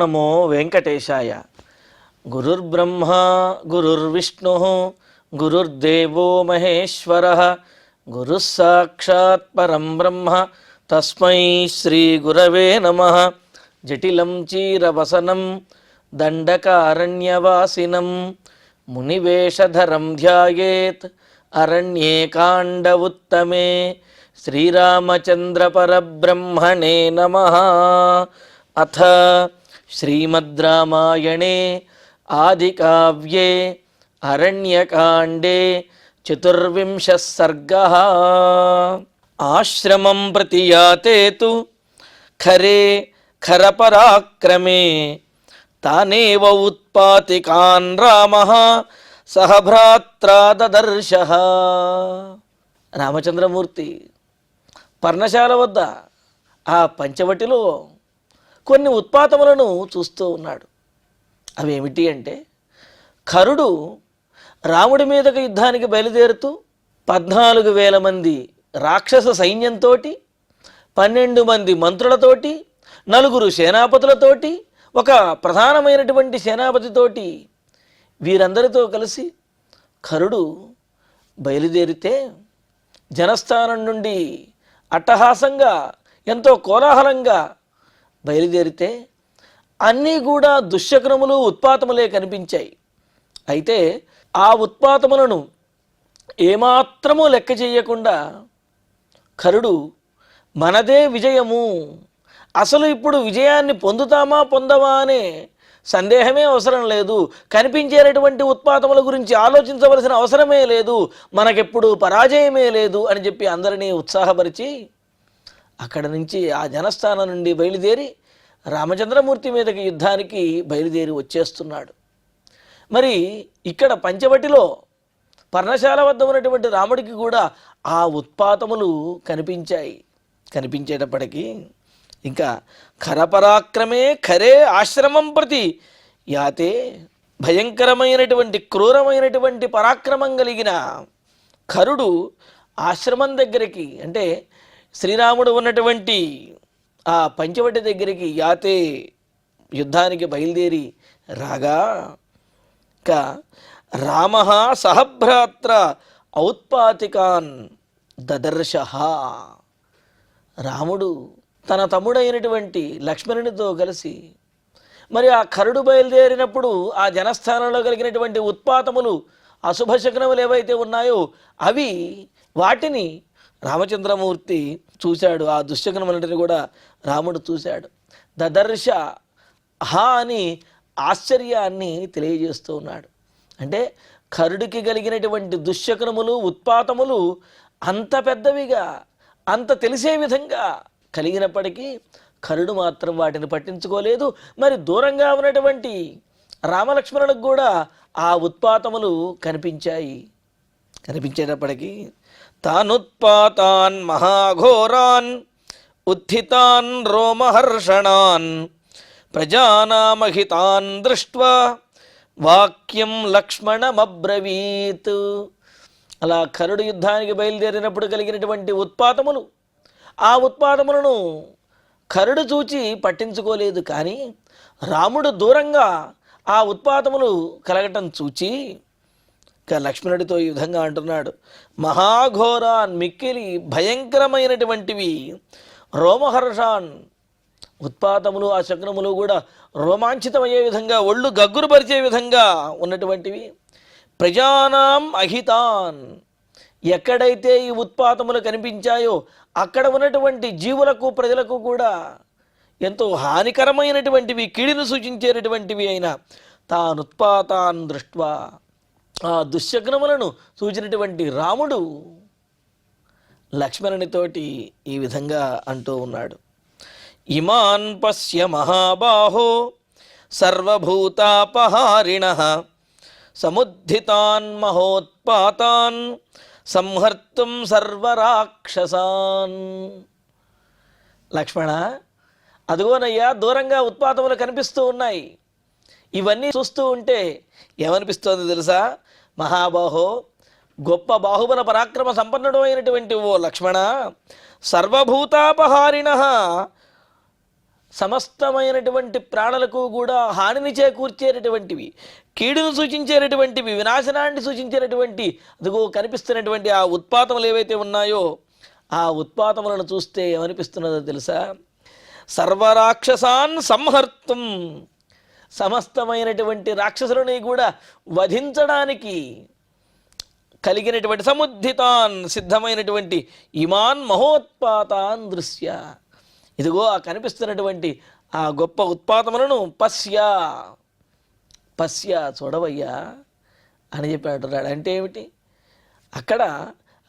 నమో వెంకటేశాయ. గురుర్బ్రహ్మా గురుర్విష్ణుః గురుర్దేవో మహేశ్వరః గురుః సాక్షాత్ పరం బ్రహ్మ తస్మై శ్రీ గురవే నమః. జటిలం చీరవసనం దండకారణ్యవాసినం మునివేషధరం ధ్యాయేత్ అరణ్యే కాండవుత్తమే. శ్రీరామచంద్ర పరబ్రహ్మణే నమః. అథ శ్రీమద్ రామాయణే ఆదికావ్యే అరణ్యకాండే చతుర్వింశః సర్గః. ఆశ్రమం ప్రతి యాతే తు ఖరే ఖరపరాక్రమే తానేవ ఉత్పాతికాన్ రామః సహ భ్రాత్రా దదర్శః. రామచంద్రమూర్తి పర్ణశాల వద్ద ఆ పంచవటిలో కొన్ని ఉత్పాతములను చూస్తూ ఉన్నాడు. అవేమిటి అంటే, ఖరుడు రాముడి మీదకు యుద్ధానికి బయలుదేరుతూ 14,000 మంది రాక్షస సైన్యంతో, 12 మంది మంత్రులతోటి, 4 సేనాపతులతోటి, ఒక ప్రధానమైనటువంటి సేనాపతితోటి, వీరందరితో కలిసి ఖరుడు బయలుదేరితే జనస్థానం నుండి అట్టహాసంగా ఎంతో కోలాహలంగా బయలుదేరితే అన్నీ కూడా దుశ్శకునములు ఉత్పాతములే కనిపించాయి. అయితే ఆ ఉత్పాతములను ఏమాత్రమూ లెక్క చేయకుండా ఖరుడు మనదే విజయము, అసలు ఇప్పుడు విజయాన్ని పొందుతామా పొందవా అనే సందేహమే అవసరం లేదు, కనిపించేటటువంటి ఉత్పాతముల గురించి ఆలోచించవలసిన అవసరమే లేదు, మనకెప్పుడు పరాజయమే లేదు అని చెప్పి అందరినీ ఉత్సాహపరిచి అక్కడ నుంచి ఆ జనస్థానం నుండి బయలుదేరి రామచంద్రమూర్తి మీదకి యుద్ధానికి బయలుదేరి వచ్చేస్తున్నాడు. మరి ఇక్కడ పంచవటిలో పర్ణశాల వద్ద ఉన్నటువంటి రాముడికి కూడా ఆ ఉత్పాతములు కనిపించాయి. కనిపించేటప్పటికీ ఇంకా ఖరపరాక్రమే ఖరే ఆశ్రమం ప్రతి యాతే, భయంకరమైనటువంటి క్రూరమైనటువంటి పరాక్రమం కలిగిన ఖరుడు ఆశ్రమం దగ్గరికి, అంటే శ్రీరాముడు ఉన్నటువంటి ఆ పంచవటి దగ్గరికి యాతే యుద్ధానికి బయలుదేరి రాగా రామ సహభ్రాత్ర ఔత్పాతికాన్ దదర్శః. రాముడు తన తమ్ముడైనటువంటి లక్ష్మణునితో కలిసి మరి ఆ ఖరుడు బయలుదేరినప్పుడు ఆ జనస్థానంలో కలిగినటువంటి ఉత్పాతములు అశుభశకునములు ఏవైతే ఉన్నాయో అవి వాటిని రామచంద్రమూర్తి చూశాడు. ఆ దుశ్శకునములన్నిటిని కూడా రాముడు చూశాడు. దదర్శ హా అని ఆశ్చర్యాన్ని తెలియజేస్తూ ఉన్నాడు. అంటే ఖరుడికి కలిగినటువంటి దుశ్శకునములు ఉత్పాతములు అంత పెద్దవిగా, అంత తెలిసే విధంగా కలిగినప్పటికీ ఖరుడు మాత్రం వాటిని పట్టించుకోలేదు. మరి దూరంగా ఉన్నటువంటి రామలక్ష్మణులకు కూడా ఆ ఉత్పాతములు కనిపించాయి. కనిపించేటప్పటికీ తానుత్పాతాన్ మహాఘోరాన్ ఉత్థితాన్ రోమహర్షణాన్ ప్రజానామహితాన్ దృష్ట్వా వాక్యం లక్ష్మణమబ్రవీత్. అలా ఖరుడు యుద్ధానికి బయలుదేరినప్పుడు కలిగినటువంటి ఉత్పాతములు, ఆ ఉత్పాతములను ఖరుడు చూచి పట్టించుకోలేదు. కానీ రాముడు దూరంగా ఆ ఉత్పాతములు కలగటం చూచి లక్ష్మణుడితో ఈ విధంగా అంటున్నాడు, మహాఘోరాన్ మిక్కిలి భయంకరమైనటువంటివి, రోమహర్షాన్ ఉత్పాతములు ఆ శకునములు కూడా రోమాంచితమయ్యే విధంగా, ఒళ్ళు గగ్గురు పరిచే విధంగా ఉన్నటువంటివి, ప్రజానాం అహితాన్ ఎక్కడైతే ఈ ఉత్పాతములు కనిపించాయో అక్కడ ఉన్నటువంటి జీవులకు ప్రజలకు కూడా ఎంతో హానికరమైనటువంటివి, కీడును సూచించేటటువంటివి అయిన తానుత్పాతాన్ దృష్ట్వా ఆ దుశ్శకునములను సూచినటువంటి రాముడు లక్ష్మణునితోటి ఈ విధంగా అంటూ ఉన్నాడు, ఇమాన్ పశ్య మహాబాహో సర్వభూతాపహారిణః సముద్ధితాన్ మహోత్పాతాన్ సంహర్తుం సర్వరాక్షసాన్. లక్ష్మణ, అదిగోనయ్యా దూరంగా ఉత్పాతములు కనిపిస్తూ ఉన్నాయి. ఇవన్నీ చూస్తూ ఉంటే ఏమనిపిస్తోంది తెలుసా? మహాబాహో, గొప్ప బాహుబల పరాక్రమ సంపన్నుడు అయినటువంటి ఓ లక్ష్మణ, సర్వభూతాపహారిణః సమస్తమైనటువంటి ప్రాణులకు కూడా హానిని చేకూర్చేటటువంటివి, కీడును సూచించేటటువంటివి, వినాశనాన్ని సూచించేటటువంటి అదిగో కనిపిస్తున్నటువంటి ఆ ఉత్పాతములు ఏవైతే ఉన్నాయో ఆ ఉత్పాతములను చూస్తే ఏమనిపిస్తున్నదో తెలుసా? సర్వరాక్షసాన్ సంహర్తుం, సమస్తమైనటువంటి రాక్షసులని కూడా వధించడానికి కలిగినటువంటి సముద్ధితాన్, సిద్ధమైనటువంటి ఇమాన్ మహోత్పాతాన్ దృశ్య, ఇదిగో ఆ కనిపిస్తున్నటువంటి ఆ గొప్ప ఉత్పాతములను పశ్య పశ్య చూడవయ్యా అని చెప్పి అంటున్నాడు. అంటే ఏమిటి? అక్కడ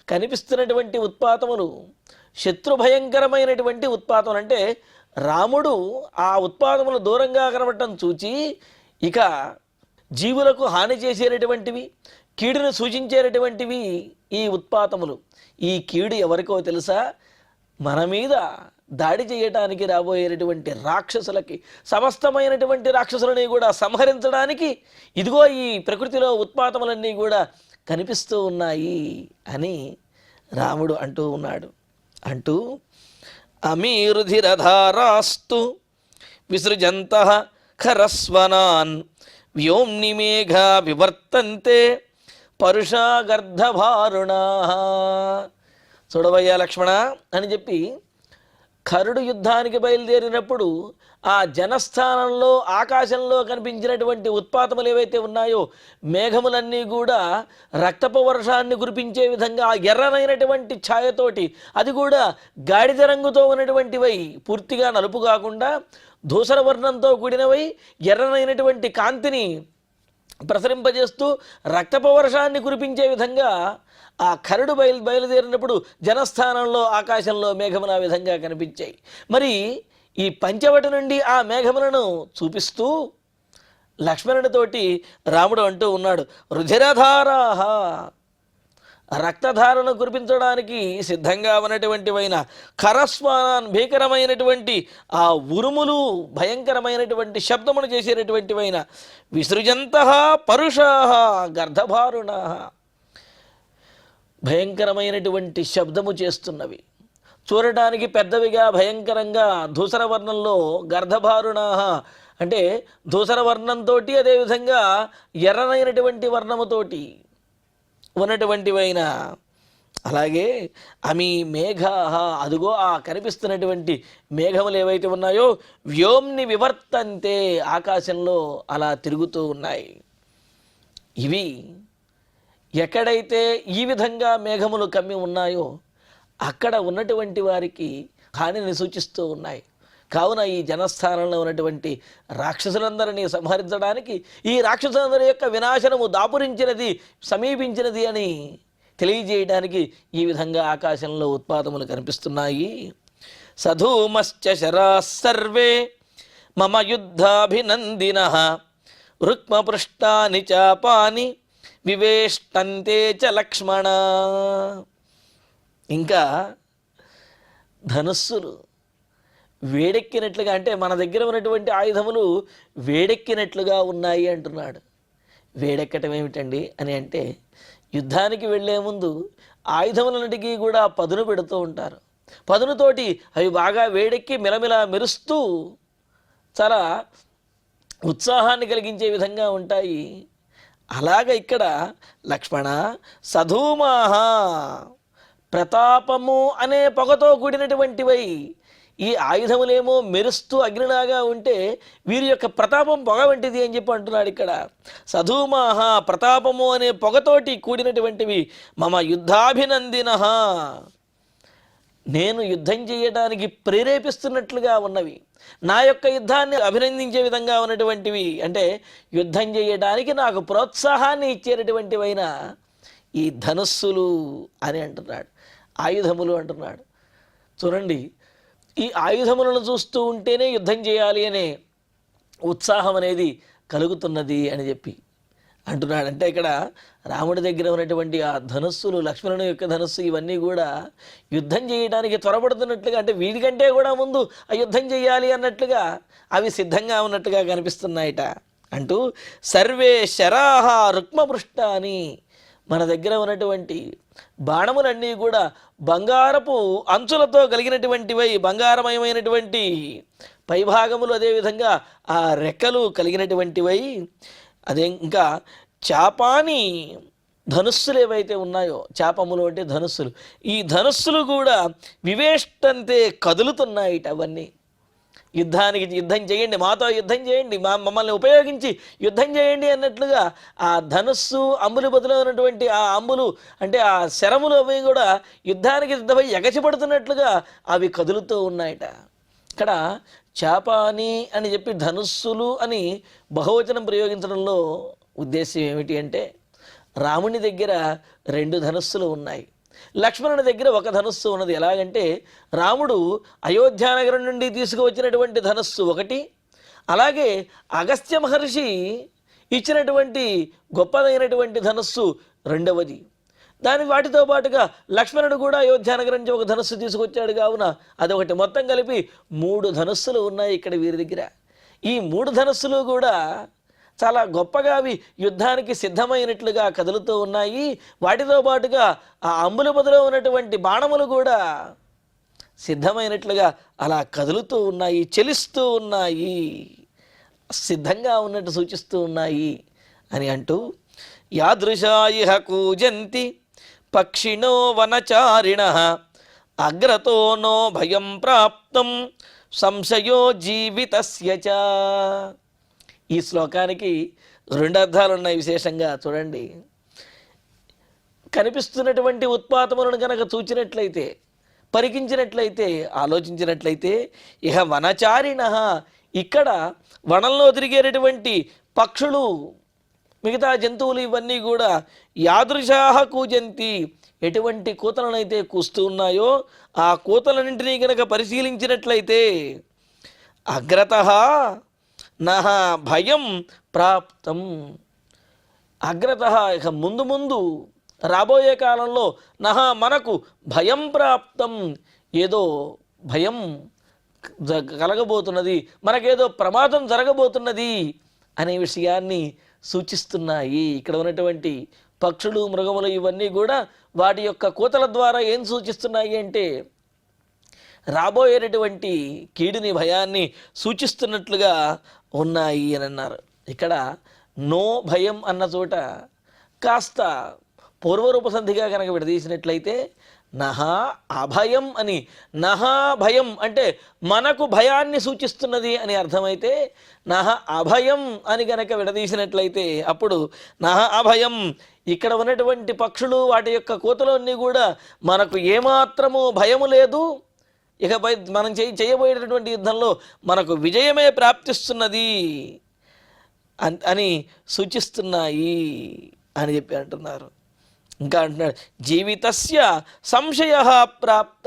కనిపిస్తున్నటువంటి ఉత్పాతములు శత్రుభయంకరమైనటువంటి ఉత్పాతములు. అంటే రాముడు ఆ ఉత్పాతములు దూరంగా కనబడటం చూచి ఇక జీవులకు హాని చేసేటటువంటివి, కీడును సూచించేటటువంటివి ఈ ఉత్పాతములు. ఈ కీడు ఎవరికో తెలుసా? మన మీద దాడి చేయటానికి రాబోయేటటువంటి రాక్షసులకి, సమస్తమైనటువంటి రాక్షసులని కూడా సంహరించడానికి ఇదిగో ఈ ప్రకృతిలో ఉత్పాతములన్నీ కూడా కనిపిస్తూ ఉన్నాయి అని రాముడు అంటూ ఉన్నాడు. అంటూ అమీరుధిరధారాస్తు విసృజంతః ఖరస్వనాన్ వ్యోమ్ని మేఘా వివర్తంతే పరుషా గర్ధభారుణాః. చూడవయ్యా లక్ష్మణ అని చెప్పి కరుడు యుద్ధానికి బయలుదేరినప్పుడు ఆ జనస్థానంలో ఆకాశంలో కనిపించినటువంటి ఉత్పాతములు ఏవైతే ఉన్నాయో మేఘములన్నీ కూడా రక్తపు వర్షాన్ని కురిపించే విధంగా ఎర్రనైనటువంటి ఛాయతోటి, అది కూడా గాడిద రంగుతో ఉన్నటువంటివై, పూర్తిగా నలుపు కాకుండా ధూసర వర్ణంతో కూడినవై ఎర్రనైనటువంటి కాంతిని ప్రసరింపజేస్తూ రక్తపు వర్షాన్ని కురిపించే విధంగా ఆ కరుడు బయలుదేరినప్పుడు జనస్థానంలో ఆకాశంలో మేఘములు ఆ విధంగా కనిపించాయి. మరి ఈ పంచవటి నుండి ఆ మేఘములను చూపిస్తూ లక్ష్మణుడితోటి రాముడు అంటూ ఉన్నాడు, రుధిరధారాహ, రక్తధారను కురిపించడానికి సిద్ధంగా ఉన్నటువంటివైన ఖరస్వానాన్, భీకరమైనటువంటి ఆ ఉరుములు, భయంకరమైనటువంటి శబ్దమును చేసేటటువంటివైన విసృజంతః పరుషాః గర్ధభారుణాః, భయంకరమైనటువంటి శబ్దము చేస్తున్నవి, చూడటానికి పెద్దవిగా భయంకరంగా ధూసర వర్ణంలో గర్ధభారుణాః అంటే ధూసర వర్ణంతో అదేవిధంగా ఎర్రనైనటువంటి వర్ణముతోటి ఉన్నటువంటివైన, అలాగే అమీ మేఘాః, అదుగో ఆ కనిపిస్తున్నటువంటి మేఘములు ఏవైతే ఉన్నాయో వ్యోమ్ని వివర్తంతే, ఆకాశంలో అలా తిరుగుతూ ఉన్నాయి. ఇవి ఎక్కడైతే ఈ విధంగా మేఘములు కమ్మి ఉన్నాయో అక్కడ ఉన్నటువంటి వారికి హానిని సూచిస్తూ ఉన్నాయి. కావున ఈ జనస్థానంలో ఉన్నటువంటి రాక్షసులందరినీ సంహరించడానికి, ఈ రాక్షసులందరి యొక్క వినాశనము దాపురించినది, సమీపించినది అని తెలియజేయడానికి ఈ విధంగా ఆకాశంలో ఉత్పాతములు కనిపిస్తున్నాయి. సధూమశ్చ శరాః సర్వే మమ యుద్ధాభినందినః రుక్మపృష్టాని చాపాని వివేష్టంతే చ లక్ష్మణ. ఇంకా ధనుస్సులు వేడెక్కినట్లుగా, అంటే మన దగ్గర ఉన్నటువంటి ఆయుధములు వేడెక్కినట్లుగా ఉన్నాయి అంటున్నాడు. వేడెక్కటం ఏమిటండి అని అంటే, యుద్ధానికి వెళ్ళే ముందు ఆయుధములన్నిటికీ కూడా పదును పెడుతూ ఉంటారు. పదునుతోటి అవి బాగా వేడెక్కి మిలమిలా మెరుస్తూ చాలా ఉత్సాహాన్ని కలిగించే విధంగా ఉంటాయి. అలాగ ఇక్కడ లక్ష్మణ సధూమాహ, ప్రతాపము అనే పొగతో కూడినటువంటివై, ఈ ఆయుధములేమో మెరుస్తూ అగ్నిలాగా ఉంటే వీరి యొక్క ప్రతాపం పొగ వంటిది అని చెప్పి అంటున్నాడు ఇక్కడ. సధూమాహ, ప్రతాపము అనే పొగతోటి కూడినటువంటివి, మమ యుద్ధాభినందినః, నేను యుద్ధం చేయడానికి ప్రేరేపిస్తున్నట్లుగా ఉన్నవి, నా యొక్క యుద్ధాన్ని అభినందించే విధంగా ఉన్నటువంటివి, అంటే యుద్ధం చేయడానికి నాకు ప్రోత్సాహాన్ని ఇచ్చేటటువంటివైన ఈ ధనుస్సులు అని అంటున్నాడు, ఆయుధములు అంటున్నాడు. చూడండి, ఈ ఆయుధములను చూస్తూ ఉంటేనే యుద్ధం చేయాలి అనే ఉత్సాహం అనేది కలుగుతున్నది అని చెప్పి అంటున్నాడు. అంటే ఇక్కడ రాముడి దగ్గర ఉన్నటువంటి ఆ ధనుస్సులు, లక్ష్మణుని యొక్క ధనుస్సు, ఇవన్నీ కూడా యుద్ధం చేయడానికి త్వరపడుతున్నట్లుగా, అంటే వీడికంటే కూడా ముందు ఆ యుద్ధం చేయాలి అన్నట్లుగా అవి సిద్ధంగా ఉన్నట్టుగా కనిపిస్తున్నాయట. అంటూ సర్వే శరాహ రుక్మపృష్టాని మన దగ్గర ఉన్నటువంటి బాణములన్నీ కూడా బంగారపు అంచులతో కలిగినటువంటివై, బంగారమయమైనటువంటి పైభాగములు, అదేవిధంగా ఆ రెక్కలు కలిగినటువంటివై, అదే ఇంకా చాపాని ధనుస్సులు ఏవైతే ఉన్నాయో, చాపములు అంటే ధనుస్సులు, ఈ ధనుస్సులు కూడా వివేష్టంతే కదులుతున్నాయిట. అవన్నీ యుద్ధం చేయండి, మాతో యుద్ధం చేయండి, మమ్మల్ని ఉపయోగించి యుద్ధం చేయండి అన్నట్లుగా ఆ ధనుస్సు, అంబులు బదులు ఉన్నటువంటి ఆ అంబులు అంటే ఆ శరములు అవి కూడా యుద్ధానికి సిద్ధమై ఎగసిపడుతున్నట్లుగా అవి కదులుతూ ఉన్నాయట. ఇక్కడ చాపాని అని చెప్పి ధనుస్సులు అని బహువచనం ప్రయోగించడంలో ఉద్దేశం ఏమిటి అంటే, రాముని దగ్గర 2 ధనుస్సులు ఉన్నాయి, లక్ష్మణుని దగ్గర 1 ధనుస్సు ఉన్నది. ఎలాగంటే రాముడు అయోధ్యానగరం నుండి తీసుకువచ్చినటువంటి ధనుస్సు ఒకటి, అలాగే అగస్త్య మహర్షి ఇచ్చినటువంటి గొప్పదైనటువంటి ధనుస్సు రెండవది. వాటితో పాటుగా లక్ష్మణుడు కూడా అయోధ్యానగరం నుంచి 1 ధనుస్సు తీసుకొచ్చాడు కావున అదొకటి. మొత్తం కలిపి 3 ధనుస్సులు ఉన్నాయి ఇక్కడ వీరి దగ్గర. ఈ 3 ధనుస్సులు కూడా చాలా గొప్పగా అవి యుద్ధానికి సిద్ధమైనట్లుగా కదులుతూ ఉన్నాయి. వాటితో పాటుగా ఆ అంబుల బదులో ఉన్నటువంటి బాణములు కూడా సిద్ధమైనట్లుగా అలా కదులుతూ ఉన్నాయి, చెలిస్తూ ఉన్నాయి, సిద్ధంగా ఉన్నట్టు సూచిస్తూ ఉన్నాయి అని అంటూ, యాదృశాయిహ కూజంతి పక్షిణో వనచారిణ అగ్రతో నో భయం ప్రాప్తం సంశయో జీవితస్య చ. ఈ శ్లోకానికి 2 అర్థాలు ఉన్నాయి విశేషంగా. చూడండి, కనిపిస్తున్నటువంటి ఉత్పాతములను కనుక చూచినట్లయితే, పరికించినట్లయితే, ఆలోచించినట్లయితే, ఇహ వనచారిణ, ఇక్కడ వనంలో తిరిగేటటువంటి పక్షులు, మిగతా జంతువులు ఇవన్నీ కూడా యాదృశాహ కూజంతి, ఎటువంటి కూతలనైతే కూస్తూ ఉన్నాయో ఆ కూతలన్నింటినీ కనుక పరిశీలించినట్లయితే, అగ్రతః నహ భయం ప్రాప్తం, అగ్రతః ఇక ముందు ముందు రాబోయే కాలంలో, నహ మనకు భయం ప్రాప్తం, ఏదో భయం కలగబోతున్నది, మనకేదో ప్రమాదం జరగబోతున్నది అనే విషయాన్ని సూచిస్తున్నాయి. ఇక్కడ ఉన్నటువంటి పక్షులు, మృగములు ఇవన్నీ కూడా వాటి యొక్క కూతల ద్వారా ఏం సూచిస్తున్నాయి అంటే, రాబోయేటటువంటి కీడుని, భయాన్ని సూచిస్తున్నట్లుగా ఉన్నాయి అని అన్నారు. ఇక్కడ నో భయం అన్న చోట కాస్త పూర్వరూపసంధిగా కనుక విడదీసినట్లయితే నహా అభయం అని, నహా భయం అంటే మనకు భయాన్ని సూచిస్తున్నది అని అర్థమైతే, నహ అభయం అని కనుక విడదీసినట్లయితే అప్పుడు నహ అభయం, ఇక్కడ ఉన్నటువంటి పక్షులు వాటి యొక్క కూతలన్నీ కూడా మనకు ఏమాత్రము భయము లేదు, ఇకపై మనం చేయబోయేటటువంటి యుద్ధంలో మనకు విజయమే ప్రాప్తిస్తున్నది అని సూచిస్తున్నాయి అని చెప్పి అంటున్నారు. ఇంకా అంటున్నాడు, జీవితస్య సంశయ ప్రాప్త,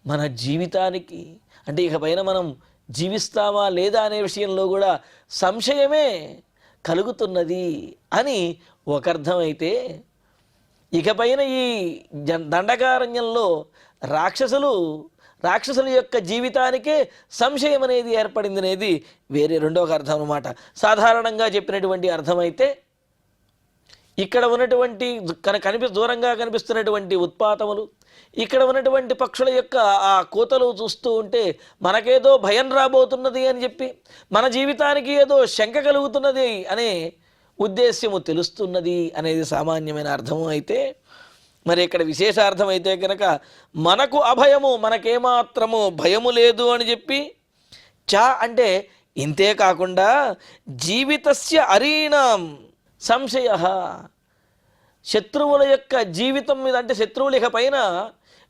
మన జీవితానికి అంటే ఇకపైన మనం జీవిస్తామా లేదా అనే విషయంలో కూడా సంశయమే కలుగుతున్నది అని ఒక అర్థమైతే, ఇకపైన ఈ దండకారణ్యంలో రాక్షసుల యొక్క జీవితానికే సంశయం అనేది ఏర్పడింది అనేది వేరే రెండవ అర్థం అన్నమాట. సాధారణంగా చెప్పినటువంటి అర్థమైతే, ఇక్కడ ఉన్నటువంటి దూరంగా కనిపిస్తున్నటువంటి ఉత్పాతములు, ఇక్కడ ఉన్నటువంటి పక్షుల యొక్క ఆ కూతలు చూస్తూ ఉంటే మనకేదో భయం రాబోతున్నది అని చెప్పి, మన జీవితానికి ఏదో శంక కలుగుతున్నది అనే ఉద్దేశ్యము తెలుస్తున్నది అనేది సామాన్యమైన అర్థము అయితే, మరి ఇక్కడ విశేషార్థం అయితే కనుక మనకు అభయము, మనకేమాత్రము భయము లేదు అని చెప్పి, చ అంటే ఇంతే కాకుండా జీవితస్య అరీణాం సంశయ, శత్రువుల యొక్క జీవితం మీద అంటే శత్రువులు ఇకపైన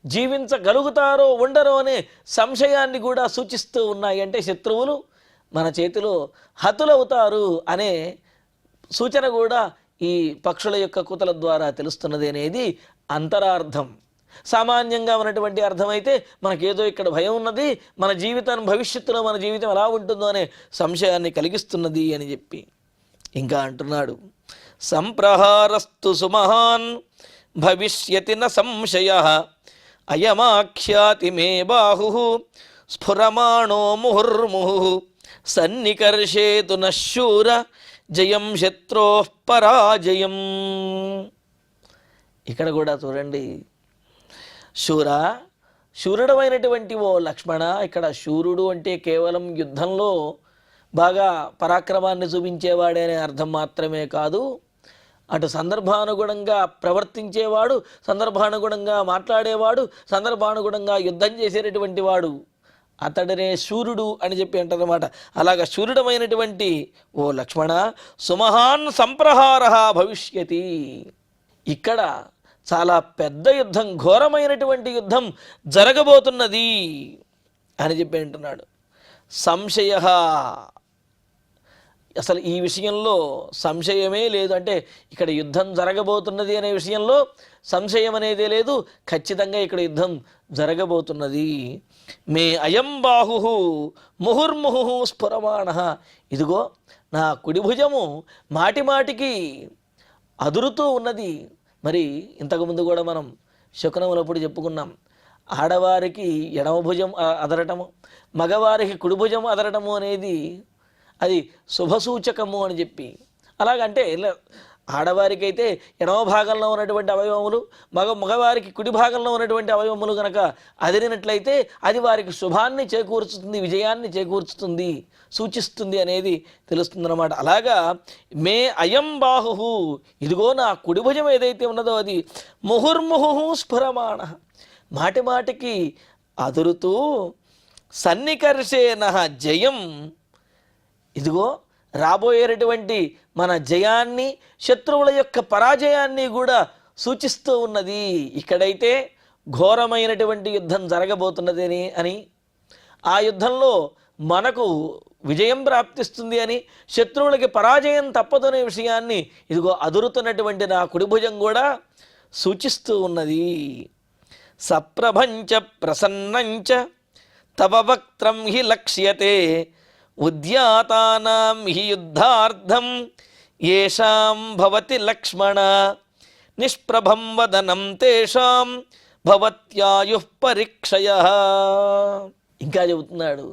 జీవించగలుగుతారో ఉండరో అనే సంశయాన్ని కూడా సూచిస్తూ ఉన్నాయి. అంటే శత్రువులు మన చేతిలో హతులవుతారు అనే సూచన కూడా ఈ పక్షుల యొక్క కూతల ద్వారా తెలుస్తున్నది అనేది అంతరార్థం. సామాన్యంగా ఉన్నటువంటి అర్థమైతే మనకేదో ఇక్కడ భయం ఉన్నది, మన జీవితాన్ని భవిష్యత్తులో మన జీవితం ఎలా ఉంటుందో అనే సంశయాన్ని కలిగిస్తున్నది అని చెప్పి ఇంకా అంటున్నాడు, సంప్రహారస్తు సుమహాన్ భవిష్యతి న సంశయ అయమాఖ్యాతి మే బాహు స్ఫురమాణో ముహుర్ముహు సన్నికర్షేతు నశూర జయం శత్రోః పరాజయం. ఇక్కడ కూడా చూడండి, శూరుడమైనటువంటి ఓ లక్ష్మణ. ఇక్కడ శూరుడు అంటే కేవలం యుద్ధంలో బాగా పరాక్రమాన్ని చూపించేవాడే అనే అర్థం మాత్రమే కాదు, అటు సందర్భానుగుణంగా ప్రవర్తించేవాడు, సందర్భానుగుణంగా మాట్లాడేవాడు, సందర్భానుగుణంగా యుద్ధం చేసేటటువంటి వాడు, అతడినే శూరుడు అని చెప్పి అంటారన్నమాట. అలాగా శూరుడమైనటువంటి ఓ లక్ష్మణ, సుమహాన్ సంప్రహార భవిష్యతి. ఇక్కడ చాలా పెద్ద యుద్ధం, ఘోరమైనటువంటి యుద్ధం జరగబోతున్నది అని చెప్పి అంటున్నాడు. సంశయ, అసలు ఈ విషయంలో సంశయమే లేదు. అంటే ఇక్కడ యుద్ధం జరగబోతున్నది అనే విషయంలో సంశయం అనేదే లేదు, ఖచ్చితంగా ఇక్కడ యుద్ధం జరగబోతున్నది. మే అయం బాహు ముహుర్ముహు స్ఫురమాణ. ఇదిగో నా కుడి భుజము మాటి మాటికి అదురుతూ ఉన్నది. మరి ఇంతకుముందు కూడా మనం శకునములప్పుడు చెప్పుకున్నాం, ఆడవారికి ఎడమ భుజం అదరటము, మగవారికి కుడి భుజం అదరటము అనేది అది శుభసూచకము అని చెప్పి. అలాగంటే ఆడవారికి అయితే ఎడమ భాగంలో ఉన్నటువంటి అవయవములు, మగవారికి కుడి భాగంలో ఉన్నటువంటి అవయవములు కనుక అదిరినట్లయితే అది వారికి శుభాన్ని చేకూర్చుతుంది, విజయాన్ని చేకూర్చుతుంది, సూచిస్తుంది అనేది తెలుస్తుందన్నమాట. అలాగా మే అయం బాహు, ఇదిగో నా కుడి భుజం ఏదైతే ఉన్నదో అది ముహుర్ముహు స్ఫురమాణ, మాటి మాటికి అదురుతూ, సన్నికర్షేణ జయం, ఇదిగో రాబోయేటటువంటి మన జయాన్ని, శత్రువుల యొక్క పరాజయాన్ని కూడా సూచిస్తూ ఉన్నది. ఇక్కడైతే ఘోరమైనటువంటి యుద్ధం జరగబోతున్నది అని, ఆ యుద్ధంలో మనకు విజయం ప్రాప్తిస్తుంది అని, శత్రువులకి పరాజయం తప్పదనే విషయాన్ని ఇదిగో అదురుతున్నటువంటి నా కుడిభుజం కూడా సూచిస్తూ ఉన్నది. సప్రభంచ ప్రసన్నంచ తవ వక్త్రం హి లక్ష్యతే ఉద్యాతానాం హి యుద్ధార్థం యేషాం భవతి లక్ష్మణ నిష్ప్రభం వదనం తేషాం భవత్యాయుః పరీక్షయః. ఇంకా చెబుతున్నాడు,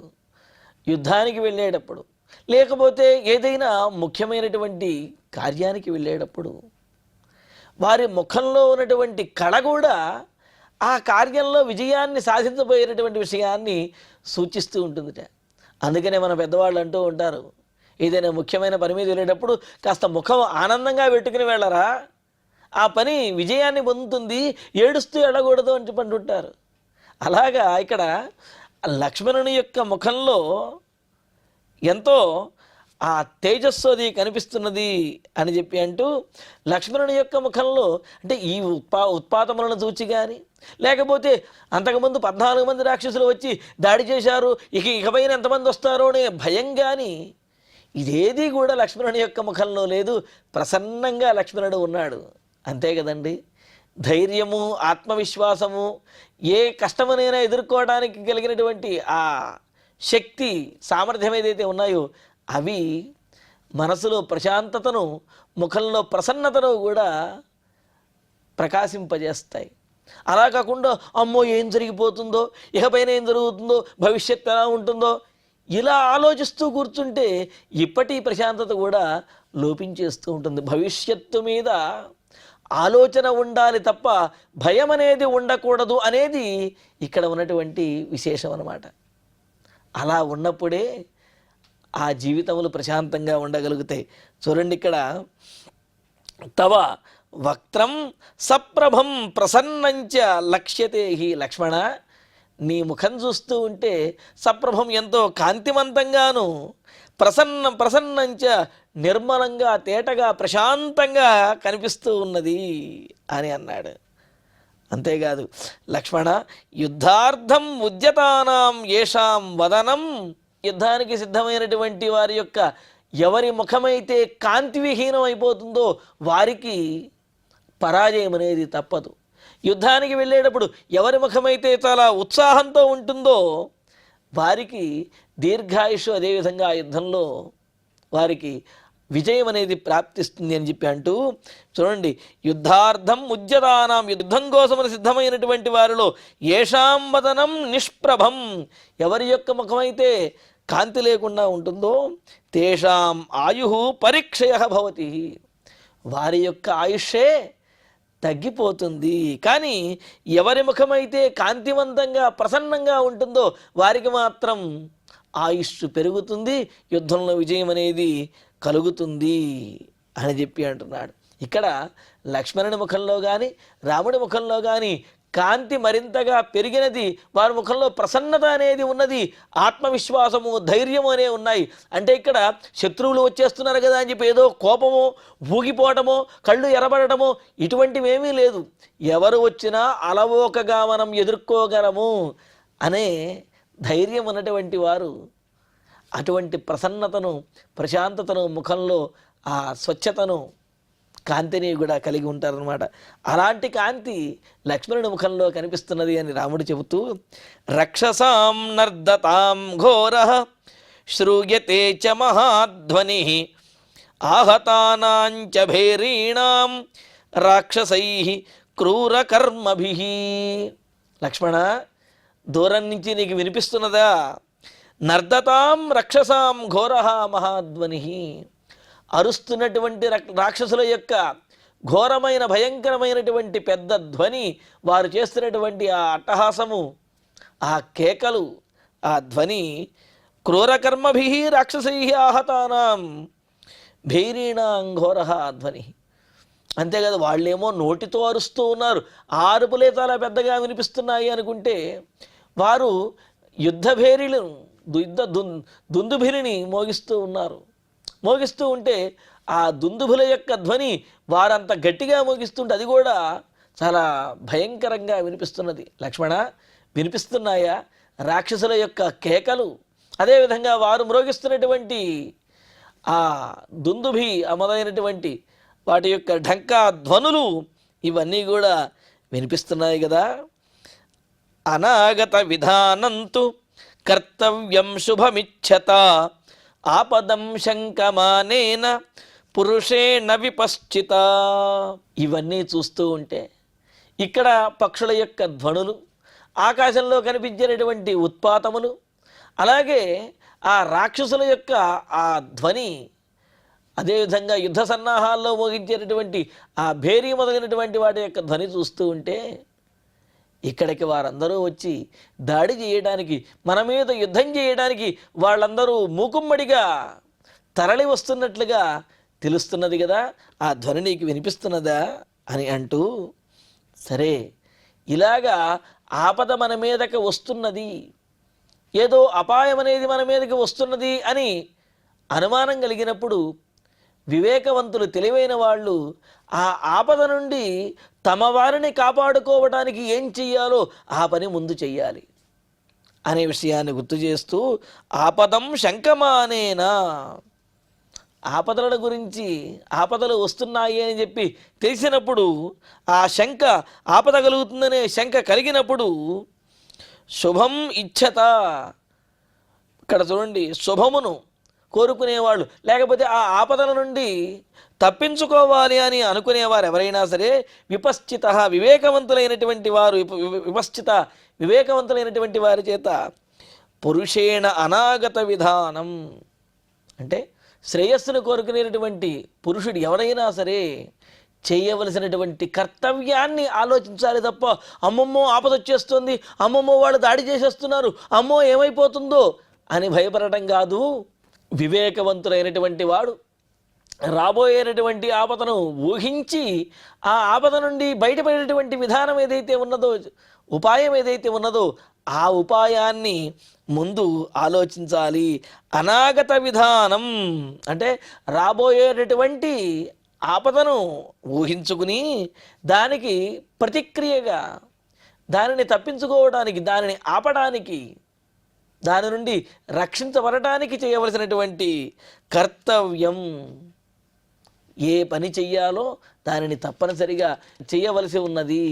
యుద్ధానికి వెళ్ళేటప్పుడు లేకపోతే ఏదైనా ముఖ్యమైనటువంటి కార్యానికి వెళ్ళేటప్పుడు వారి ముఖంలో ఉన్నటువంటి కళ కూడా ఆ కార్యంలో విజయాన్ని సాధించబోయేటటువంటి విషయాన్ని సూచిస్తూ ఉంటుందిట. అందుకనే మన పెద్దవాళ్ళు అంటూ ఉంటారు, ఏదైనా ముఖ్యమైన పని మీద వెళ్ళేటప్పుడు కాస్త ముఖం ఆనందంగా పెట్టుకుని వెళ్ళరా, ఆ పని విజయాన్ని పొందుతుంది, ఏడుస్తూ వెళ్ళకూడదు అని చెప్పంటుంటారు. అలాగా ఇక్కడ లక్ష్మణుని యొక్క ముఖంలో ఎంతో ఆ తేజస్సు అది కనిపిస్తున్నది అని చెప్పి అంటూ, లక్ష్మణుని యొక్క ముఖంలో అంటే ఈ ఉత్పాతములను చూచి కానీ, లేకపోతే అంతకుముందు 14 మంది రాక్షసులు వచ్చి దాడి చేశారు, ఇకపైన ఎంతమంది వస్తారో అనే భయం కానీ ఇదేది కూడా లక్ష్మణుని యొక్క ముఖంలో లేదు. ప్రసన్నంగా లక్ష్మణుడు ఉన్నాడు, అంతే కదండి. ధైర్యము, ఆత్మవిశ్వాసము, ఏ కష్టమునైనా ఎదుర్కోవడానికి కలిగినటువంటి ఆ శక్తి, సామర్థ్యం ఏదైతే ఉన్నాయో అవి మనసులో ప్రశాంతతను, ముఖంలో ప్రసన్నతను కూడా ప్రకాశింపజేస్తాయి. అలా కాకుండా అమ్మో ఏం జరిగిపోతుందో, ఇకపైన ఏం జరుగుతుందో, భవిష్యత్తు ఎలా ఉంటుందో ఇలా ఆలోచిస్తూ కూర్చుంటే ఇప్పటి ప్రశాంతత కూడా లోపించేస్తూ ఉంటుంది. భవిష్యత్తు మీద ఆలోచన ఉండాలి తప్ప భయం అనేది ఉండకూడదు అనేది ఇక్కడ ఉన్నటువంటి విశేషం అన్నమాట. అలా ఉన్నప్పుడే ఆ జీవితములు ప్రశాంతంగా ఉండగలుగుతాయి. చూడండి, ఇక్కడ తవ వక్త్రం సప్రభం ప్రసన్నంచ లక్ష్యతే హి లక్ష్మణ, నీ ముఖం చూస్తూ ఉంటే సప్రభం ఎంతో కాంతివంతంగాను, ప్రసన్నంచ నిర్మలంగా, తేటగా, ప్రశాంతంగా కనిపిస్తూ ఉన్నది అని అన్నాడు. అంతేకాదు, లక్ష్మణ యుద్ధార్థం ఉద్యతానాం యేషాం వదనం, యుద్ధానికి సిద్ధమైనటువంటి వారి యొక్క ఎవరి ముఖమైతే కాంతి విహీనం అయిపోతుందో వారికి పరాజయం అనేది తప్పదు. యుద్ధానికి వెళ్ళేటప్పుడు ఎవరి ముఖమైతే చాలా ఉత్సాహంతో ఉంటుందో వారికి దీర్ఘాయుషు, అదేవిధంగా ఆ యుద్ధంలో వారికి విజయం అనేది ప్రాప్తిస్తుంది అని చెప్పి అంటూ, చూడండి, యుద్ధార్థం ఉద్యతానాం, యుద్ధం కోసమని సిద్ధమైనటువంటి వారిలో యేషాం వదనం నిష్ప్రభం, ఎవరి యొక్క ముఖమైతే కాంతి లేకుండా ఉంటుందో తేషాం ఆయు పరీక్షయ భవతి, వారి యొక్క ఆయుష్షే తగ్గిపోతుంది. కానీ ఎవరి ముఖమైతే కాంతివంతంగా ప్రసన్నంగా ఉంటుందో వారికి మాత్రం ఆయుష్ పెరుగుతుంది, యుద్ధంలో విజయం అనేది కలుగుతుంది అని చెప్పి అంటున్నాడు. ఇక్కడ లక్ష్మణుని ముఖంలో కానీ రాముడి ముఖంలో కానీ కాంతి మరింతగా పెరిగినది, వారి ముఖంలో ప్రసన్నత అనేది ఉన్నది, ఆత్మవిశ్వాసము ధైర్యము అనే ఉన్నాయి. అంటే ఇక్కడ శత్రువులు వచ్చేస్తున్నారు కదా అని చెప్పి ఏదో కోపమో ఊగిపోవటమో కళ్ళు ఎరబడటమో ఇటువంటివేమీ లేదు. ఎవరు వచ్చినా అలవోకగా మనం ఎదుర్కోగలము అనే ధైర్యం ఉన్నటువంటి వారు అటువంటి ప్రసన్నతను ప్రశాంతతను ముఖంలో ఆ స్వచ్ఛతను కాంతిని కూడా కలిగి ఉంటారనమాట. అలాంటి కాంతి లక్ష్మణుడి ముఖంలో కనిపిస్తున్నది అని రాముడు చెబుతూ, రక్షసాం నర్దతాం ఘోర శ్రూయతే చ మహాధ్వని ఆహతానాంచ భేరీణాం రాక్షసై క్రూరకర్మభి. లక్ష్మణ, దూరం నుంచి నీకు వినిపిస్తున్నదా? నర్దతాం రక్షసాం ఘోర మహాధ్వని. అరుస్తున్నటువంటి రాక్షసుల యొక్క ఘోరమైన భయంకరమైనటువంటి పెద్ద ధ్వని, వారు చేస్తున్నటువంటి ఆ అట్టహాసము, ఆ కేకలు, ఆ ధ్వని క్రూరకర్మభి రాక్షసై ఆహతానాం భైరీణాం ఘోర ధ్వని. అంతేకాదు, వాళ్ళేమో నోటితో అరుస్తూ ఉన్నారు, ఆ అరుపులే చాలా పెద్దగా వినిపిస్తున్నాయి అనుకుంటే, వారు యుద్ధభేరీలను దుందుభిరిని మోగిస్తూ ఉన్నారు. మోగిస్తూ ఉంటే ఆ దుందుభుల యొక్క ధ్వని వారంత గట్టిగా మోగిస్తుంటే అది కూడా చాలా భయంకరంగా వినిపిస్తున్నది. లక్ష్మణ, వినిపిస్తున్నాయా రాక్షసుల యొక్క కేకలు? అదేవిధంగా వారు మ్రోగిస్తున్నటువంటి ఆ దుందుభి మొదలైనటువంటి వాటి యొక్క ఢంకా ధ్వనులు ఇవన్నీ కూడా వినిపిస్తున్నాయి కదా. అనాగత విధానంతు కర్తవ్యం శుభమిచ్చత ఆపదం శంకమానేన పురుషేణ విపశ్చిత. ఇవన్నీ చూస్తూ ఉంటే ఇక్కడ పక్షుల యొక్క ధ్వనులు, ఆకాశంలో కనిపించేటటువంటి ఉత్పాతములు, అలాగే ఆ రాక్షసుల యొక్క ఆ ధ్వని, అదేవిధంగా యుద్ధ సన్నాహాల్లో మోగించేటటువంటి ఆ భేరీ మొదలైనటువంటి వాటి యొక్క ధ్వని చూస్తూ ఉంటే ఇక్కడికి వారందరూ వచ్చి దాడి చేయడానికి, మన మీద యుద్ధం చేయడానికి వాళ్ళందరూ మూకుమ్మడిగా తరలి వస్తున్నట్లుగా తెలుస్తున్నది కదా. ఆ ధ్వని నీకు వినిపిస్తున్నదా అని అంటూ, సరే ఇలాగా ఆపద మన మీదకి వస్తున్నది, ఏదో అపాయం అనేది మన మీదకి వస్తున్నది అని అనుమానం కలిగినప్పుడు వివేకవంతులు, తెలివైన వాళ్ళు ఆ ఆపద నుండి తమ వారిని కాపాడుకోవడానికి ఏం చెయ్యాలో ఆ పని ముందు చెయ్యాలి అనే విషయాన్ని గుర్తు చేస్తూ, ఆపదం శంకమానేనా, ఆపదల గురించి, ఆపదలు వస్తున్నాయి అని చెప్పి తెలిసినప్పుడు, ఆ శంక, ఆపద కలుగుతుందనే శంక కలిగినప్పుడు శుభం ఇచ్చత. ఇక్కడ చూడండి, శుభమును కోరుకునేవాళ్ళు, లేకపోతే ఆ ఆపదల నుండి తప్పించుకోవాలి అని అనుకునేవారు ఎవరైనా సరే విపశ్చిత, వివేకవంతులైనటువంటి వారు, విపశ్చిత వివేకవంతులైనటువంటి వారి చేత పురుషేణ అనాగత విధానం, అంటే శ్రేయస్సును కోరుకునేటటువంటి పురుషుడు ఎవరైనా సరే చేయవలసినటువంటి కర్తవ్యాన్ని ఆలోచించాలి తప్ప, అమ్మమ్మో ఆపద వచ్చేస్తుంది, అమ్మమ్మో వాళ్ళు దాడి చేసేస్తున్నారు, అమ్మో ఏమైపోతుందో అని భయపడటం కాదు. వివేకవంతులైనటువంటి వాడు రాబోయేటటువంటి ఆపదను ఊహించి ఆ ఆపద నుండి బయటపడేటువంటి విధానం ఏదైతే ఉన్నదో, ఉపాయం ఏదైతే ఉన్నదో ఆ ఉపాయాన్ని ముందు ఆలోచించాలి. అనాగత విధానం అంటే రాబోయేటటువంటి ఆపదను ఊహించుకుని దానికి ప్రతిక్రియగా, దానిని తప్పించుకోవడానికి, దానిని ఆపడానికి, దాని నుండి రక్షించబడటానికి చేయవలసినటువంటి కర్తవ్యం, ఏ పని చెయ్యాలో దానిని తప్పనిసరిగా చేయవలసి ఉన్నది.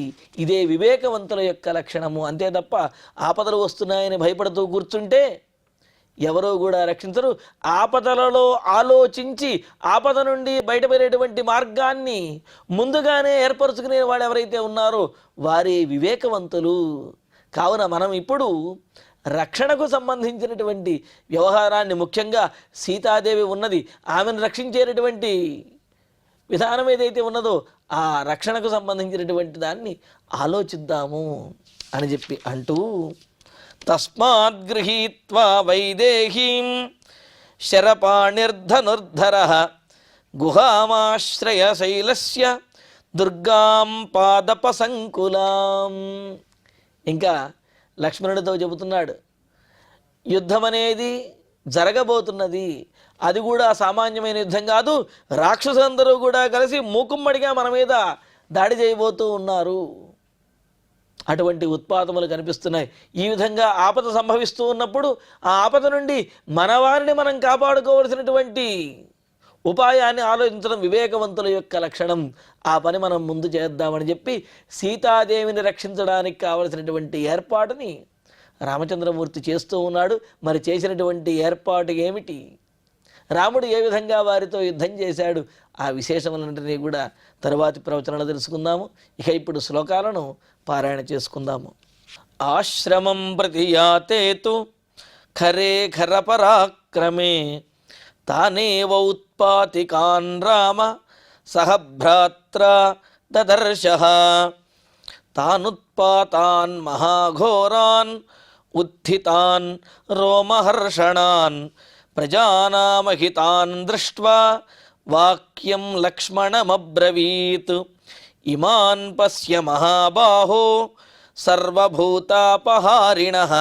ఇదే వివేకవంతుల యొక్క లక్షణము. అంతే తప్ప ఆపదలు వస్తున్నాయని భయపడుతూ కూర్చుంటే ఎవరో కూడా రక్షించరు. ఆపదలలో ఆలోచించి ఆపద నుండి బయటపడేటువంటి మార్గాన్ని ముందుగానే ఏర్పరచుకునే వాళ్ళు ఎవరైతే ఉన్నారో వారే వివేకవంతులు. కావున మనం ఇప్పుడు రక్షణకు సంబంధించినటువంటి వ్యవహారాన్ని, ముఖ్యంగా సీతాదేవి ఉన్నది, ఆమెను రక్షించేటటువంటి విధానం ఏదైతే ఉన్నదో ఆ రక్షణకు సంబంధించినటువంటి దాన్ని ఆలోచిద్దాము అని చెప్పి అంటూ, తస్మాత్ గృహీత్వా వైదేహీం శరపాణిర్ధనుర్ధరః గుహామాశ్రయ శైలస్య దుర్గాం పాదపసంకులాం. ఇంకా లక్ష్మణుడితో చెబుతున్నాడు, యుద్ధం అనేది జరగబోతున్నది, అది కూడా సామాన్యమైన యుద్ధం కాదు, రాక్షసులందరూ కూడా కలిసి మూకుమ్మడిగా మన మీద దాడి చేయబోతూ ఉన్నారు, అటువంటి ఉత్పాతములు కనిపిస్తున్నాయి. ఈ విధంగా ఆపద సంభవిస్తూ ఉన్నప్పుడు ఆ ఆపద నుండి మన వారిని మనం కాపాడుకోవలసినటువంటి ఉపాయాన్ని ఆలోచించడం వివేకవంతుల యొక్క లక్షణం. ఆ పని మనం ముందు చేద్దామని చెప్పి సీతాదేవిని రక్షించడానికి కావలసినటువంటి ఏర్పాటుని రామచంద్రమూర్తి చేస్తూ ఉన్నాడు. మరి చేసినటువంటి ఏర్పాటు ఏమిటి, రాముడు ఏ విధంగా వారితో యుద్ధం చేశాడు, ఆ విశేషములన్నింటినీ కూడా తరువాతి ప్రవచనాలు తెలుసుకుందాము. ఇక ఇప్పుడు శ్లోకాలను పారాయణ చేసుకుందాము. ఆశ్రమం ప్రతి యాతేతు ఖరే ఖర పరాక్రమే తానేవ ఉత్పాతికాన్ రామ సహ భ్రాత్రా దదర్శః తానుత్పాతాన్ మహాఘోరాన్ ఉత్థితాన్ రోమహర్షణాన్ ప్రజానామహితాన్ దృష్ట్వా వాక్యం లక్ష్మణమబ్రవీత్ ఇమాన్ పశ్య మహాబాహో సర్వభూతాపహారిణః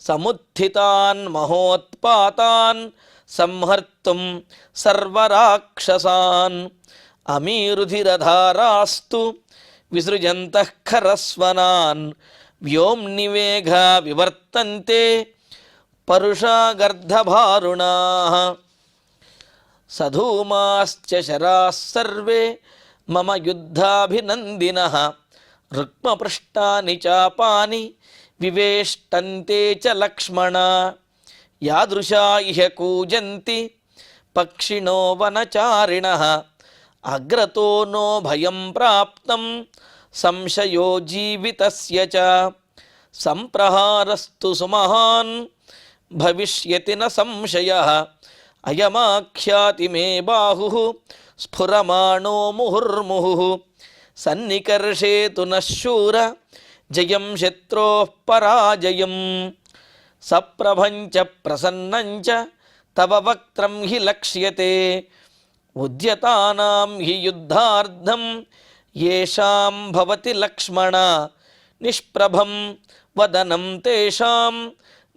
సముత్థితాన్ మహోత్పాతాన్ సంహర్తుం సర్వరాక్షసాన్ అమీరుధిరధారాస్తు విసృజంతః ఖరస్వనాన్ వ్యోమ్నివేఘా వివర్తంతే పరుషాగర్ధభారుణాః సధూమాశ్చ శరాः సర్వే మమ యుద్ధాభినందినః రుక్మపృష్టాని చాపాని వివేష్టంతే చ లక్ష్మణ యాదృశా ఇహ కూజంతి పక్షిణో వనచారిణః అగ్రతో నో భయం ప్రాప్తం సంశయో జీవితస్య చ సంప్రహారస్తు సుమహాన్ భవిష్యతి న సంశయః అయమాఖ్యాతి మే బాహుః స్ఫురమాణో ముహుర్ముహుః సన్నికర్షేతు నః శూర జయం శత్రోః పరాజయం సప్రభంచ ప్రసన్నంచ తవ వక్త్రం హి లక్ష్యతే ఉద్యతానాం హి యుద్ధార్థం యేషాం భవతి లక్ష్మణ నిష్ప్రభం వదనం తేషాం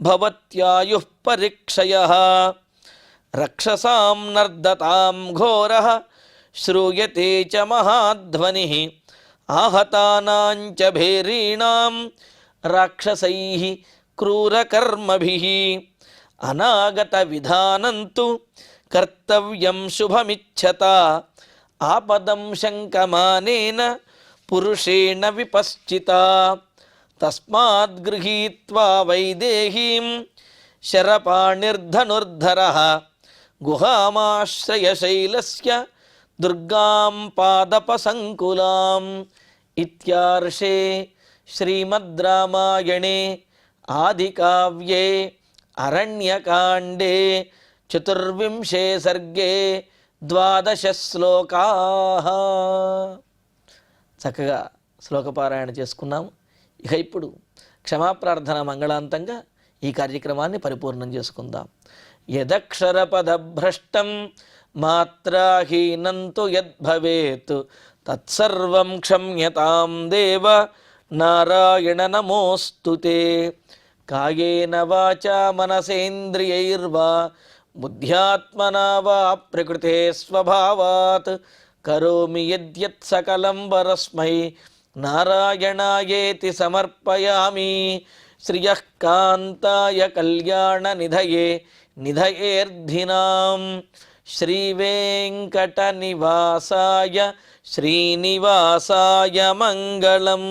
భవత్యాయుః పరీక్షయః రక్షసాం నర్దతాం ఘోరః శ్రూయతే చ మహాధ్వనిః ఆహతానాం చ భేరీణాం రాక్షసైః క్రూరకర్మభిః అనాగత విధానంతు కర్తవ్యం శుభమిచ్చత ఆపదం శంకమానేన పురుషేణ విపశ్చిత తస్మాద్ గృహీత్వా వైదేహీం శరపాణిర్ధనుర్ధరః గుహామాశ్రయ శైలస్య దుర్గాం పాదపసంకులాం. ఇత్యార్షే శ్రీమద్ రామాయణే ఆదికావ్యే అరణ్యకాండే చతుర్వింశే సర్గే 12 శ్లోకాః. చక్కగా శ్లోకపారాయణ చేసుకున్నాము. ఇక ఇప్పుడు క్షమాప్రార్థన మంగళాంతంగా ఈ కార్యక్రమాన్ని పరిపూర్ణం చేసుకుందాం. యదక్షరపదభ్రష్టం మాత్రాహీనంతు యద్భవేత్ తత్సర్వం క్షమ్యతాం దేవ నారాయణ నమోస్తుతే. కాయేన వాచా మనసేంద్రియైర్వా బుద్ధ్యాత్మనా వా ప్రకృతే స్వభావాత్ కరోమి యద్యత్ సకలం వరస్మై నారాయణాయేతి సమర్పయామి. శ్రియః కాంతాయ కళ్యాణ నిధయే నిధయేర్ధినాం శ్రీవేంకట నివాసాయ శ్రీనివాసాయ మంగళం.